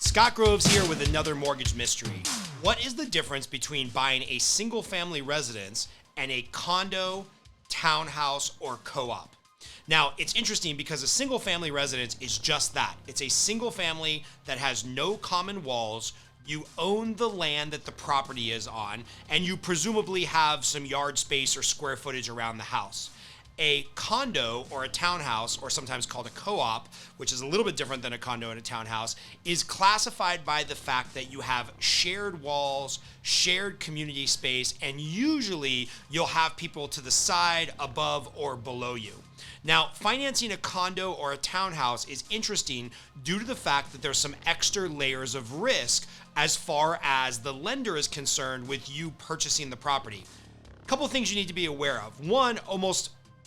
Scott Groves here with another mortgage mystery. What is the difference between buying a single family residence and a condo, townhouse, or co-op? Now, it's interesting because a single family residence is just that. It's a single family that has no common walls. You own the land that the property is on, and you presumably have some yard space or square footage around the house. A condo or a townhouse, or sometimes called a co-op, which is a little bit different than a condo and a townhouse, is classified by the fact that you have shared walls, shared community space, and usually you'll have people to the side, above, or below you. Now, financing a condo or a townhouse is interesting due to the fact that there's some extra layers of risk as far as the lender is concerned with you purchasing the property. A couple of things you need to be aware of. One,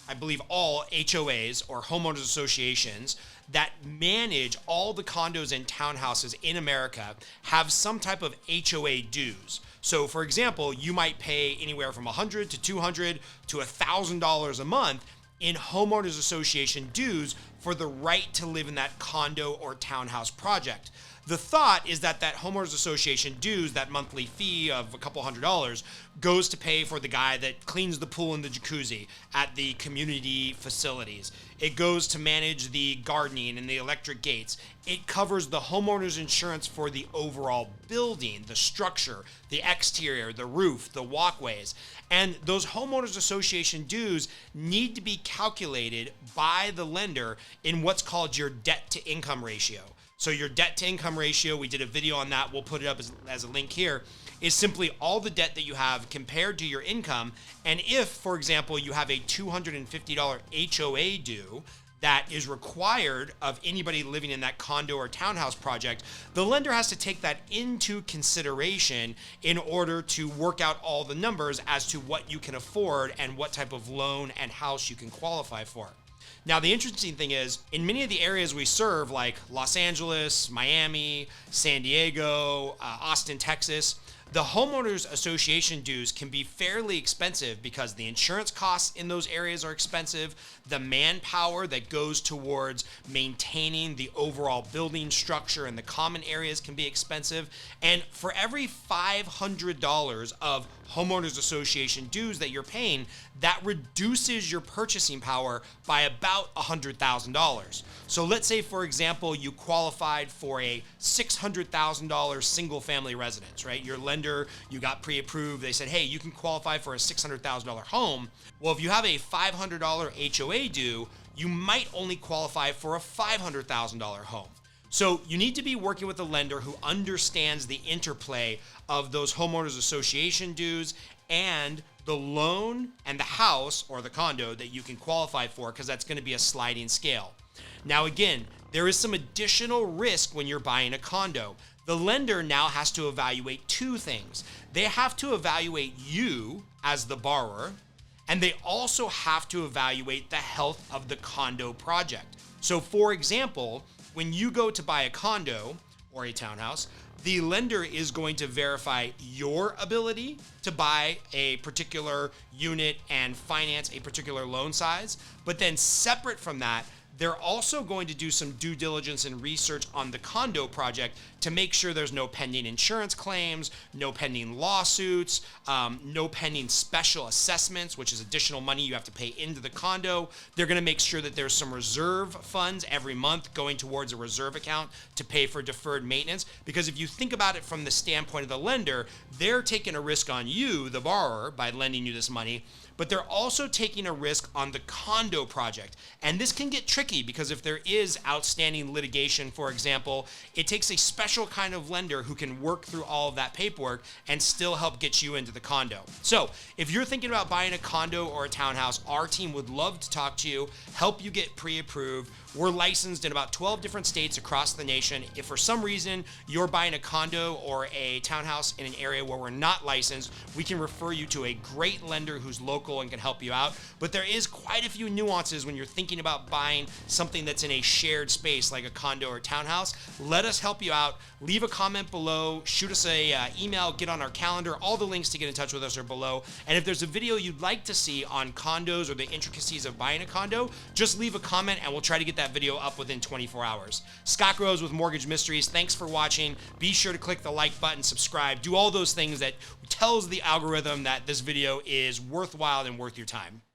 I believe all HOAs or homeowners associations that manage all the condos and townhouses in America have some type of HOA dues. So for example, you might pay anywhere from $100 to $200 to $1,000 a month in homeowners association dues for the right to live in that condo or townhouse project. The thought is that homeowners association dues, that monthly fee of a couple $100, goes to pay for the guy that cleans the pool and the jacuzzi at the community facilities. It goes to manage the gardening and the electric gates. It covers the homeowner's insurance for the overall building, the structure, the exterior, the roof, the walkways. And those homeowners association dues need to be calculated by the lender in what's called your debt to income ratio. So your debt to income ratio, we did a video on that, we'll put it up as a link here, is simply all the debt that you have compared to your income. And if, for example, you have a $250 HOA due that is required of anybody living in that condo or townhouse project, the lender has to take that into consideration in order to work out all the numbers as to what you can afford and what type of loan and house you can qualify for. Now, the interesting thing is, in many of the areas we serve, like Los Angeles, Miami, San Diego, Austin, Texas, the homeowners association dues can be fairly expensive because the insurance costs in those areas are expensive. The manpower that goes towards maintaining the overall building structure and the common areas can be expensive. And for every $500 of homeowners association dues that you're paying, that reduces your purchasing power by about $100,000. So let's say, for example, you qualified for a $600,000 single family residence, right? Your lender, you got pre-approved. They said, hey, you can qualify for a $600,000 home. Well, if you have a $500 HOA due, you might only qualify for a $500,000 home. So you need to be working with a lender who understands the interplay of those homeowners association dues and the loan and the house or the condo that you can qualify for, because that's going to be a sliding scale. Now, again, there is some additional risk when you're buying a condo. The lender now has to evaluate two things. They have to evaluate you as the borrower, and they also have to evaluate the health of the condo project. So, for example, when you go to buy a condo or a townhouse, the lender is going to verify your ability to buy a particular unit and finance a particular loan size. But then separate from that, they're also going to do some due diligence and research on the condo project to make sure there's no pending insurance claims, no pending lawsuits, no pending special assessments, which is additional money you have to pay into the condo. They're going to make sure that there's some reserve funds every month going towards a reserve account to pay for deferred maintenance. Because if you think about it from the standpoint of the lender, they're taking a risk on you, the borrower, by lending you this money, but they're also taking a risk on the condo project. And this can get tricky because if there is outstanding litigation, for example, it takes a special kind of lender who can work through all of that paperwork and still help get you into the condo. So if you're thinking about buying a condo or a townhouse, our team would love to talk to you, help you get pre-approved. We're licensed in about 12 different states across the nation. If for some reason you're buying a condo or a townhouse in an area where we're not licensed, we can refer you to a great lender who's local and can help you out. But there is quite a few nuances when you're thinking about buying something that's in a shared space like a condo or townhouse, let us help you out. Leave a comment below, shoot us a email, get on our calendar. All the links to get in touch with us are below. And if there's a video you'd like to see on condos or the intricacies of buying a condo, just leave a comment and we'll try to get that video up within 24 hours. Scott Groves with Mortgage Mysteries. Thanks for watching. Be sure to click the like button, subscribe, do all those things that tells the algorithm that this video is worthwhile and worth your time.